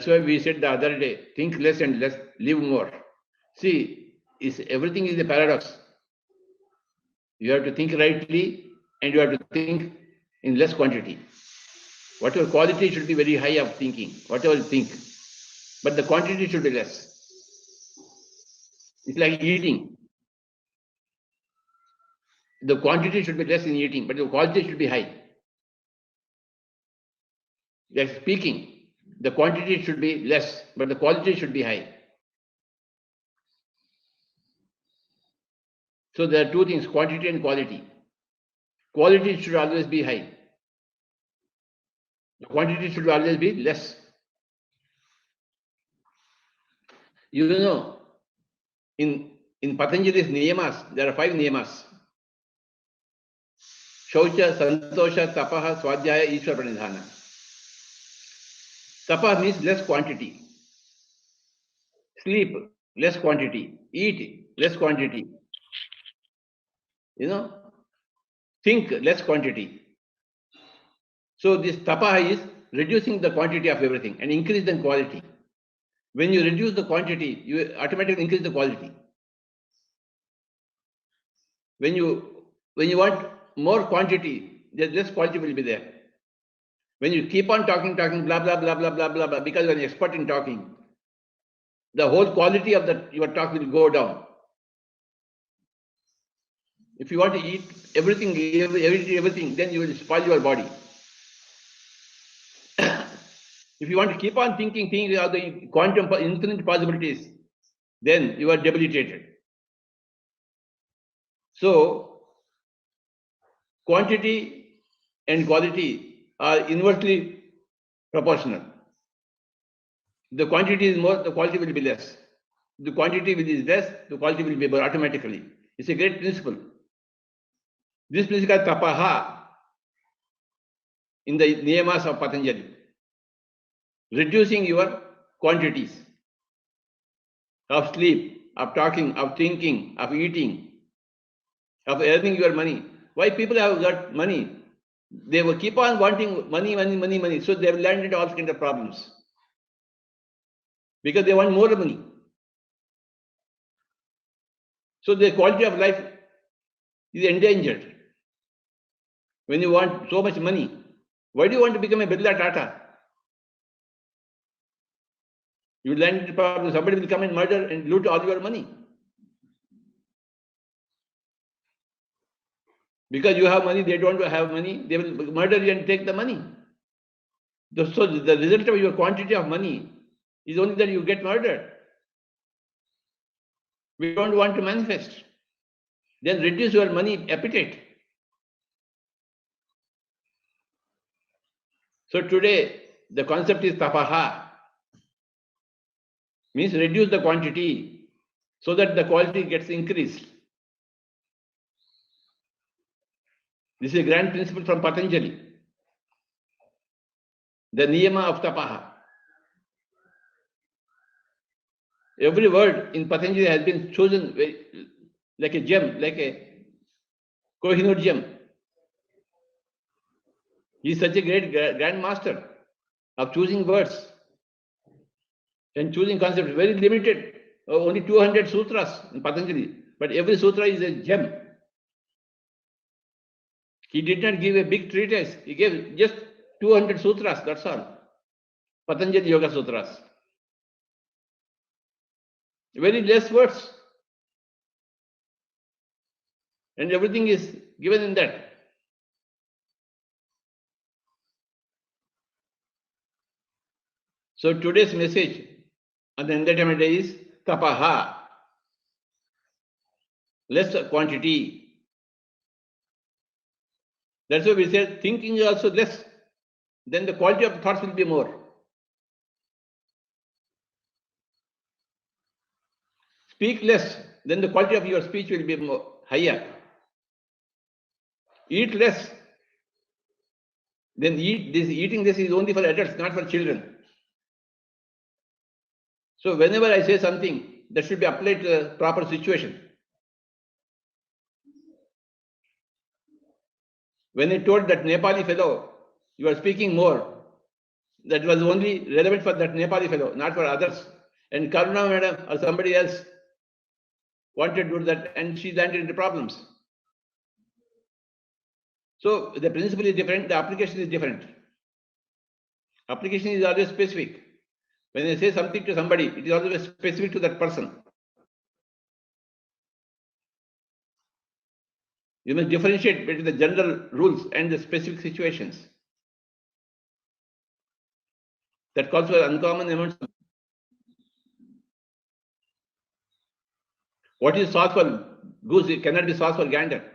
That's why we said the other day, think less and less, live more. See, everything is a paradox. You have to think rightly and you have to think in less quantity. Whatever quality should be very high of thinking, whatever you think, but the quantity should be less. It's like eating. The quantity should be less in eating, but the quality should be high. Like speaking, the quantity should be less, but the quality should be high. So there are two things, quantity and quality. Quality should always be high. The quantity should always be less. You know, in Patanjali's niyamas, there are 5 niyamas. Shaucha, Santosha, Tapaha, Swadhyaya, Ishwar Pranidhana. Tapa means less quantity. Sleep, less quantity. Eat, less quantity. Think, less quantity. So this tapaha is reducing the quantity of everything and increase the quality. When you reduce the quantity, you automatically increase the quality. When you want more quantity, less quality will be there. When you keep on talking, blah, blah, blah, blah, blah, blah, blah, because you're an expert in talking, the whole quality of your talk will go down. If you want to eat everything, then you will spoil your body. If you want to keep on thinking of the quantum infinite possibilities, then you are debilitated. So, quantity and quality are inversely proportional. The quantity is more, the quality will be less. The quantity is less, the quality will be more automatically. It's a great principle. This principle is tapaha in the niyamas of Patanjali. Reducing your quantities of sleep, of talking, of thinking, of eating, of earning your money. Why people have got money? They will keep on wanting money. So they have landed all kinds of problems. Because they want more money. So the quality of life is endangered. When you want so much money, why do you want to become a Birla Tata? You land into problem, somebody will come and murder and loot all your money. Because you have money, they don't have money, they will murder you and take the money. So the result of your quantity of money is only that you get murdered. We don't want to manifest. Then reduce your money appetite. So today, the concept is tapaha. Means reduce the quantity so that the quality gets increased. This is a grand principle from Patanjali. The niyama of tapaha. Every word in Patanjali has been chosen like a gem, like a Kohinoor gem. He is such a great grand master of choosing words and choosing concepts. Very limited, only 200 sutras in Patanjali, but every sutra is a gem. He did not give a big treatise. He gave just 200 sutras, that's all. Patanjali Yoga Sutras. Very less words. And everything is given in that. So today's message on the enlightenment day is tapaha. Less quantity. That's why we say thinking is also less. Then the quality of thoughts will be more. Speak less, then the quality of your speech will be more higher. Eat less, then eating this is only for adults, not for children. So whenever I say something, that should be applied to the proper situation. When I told that Nepali fellow, you are speaking more, That was only relevant for that Nepali fellow, not for others. And Karuna madam or somebody else wanted to do that, and she landed into problems. So the principle is different, the application is different. Application is always specific. When I say something to somebody, it is always specific to that person. You must differentiate between the general rules and the specific situations. That calls for uncommon amounts. What is sauce for goose, it cannot be sauce for gander.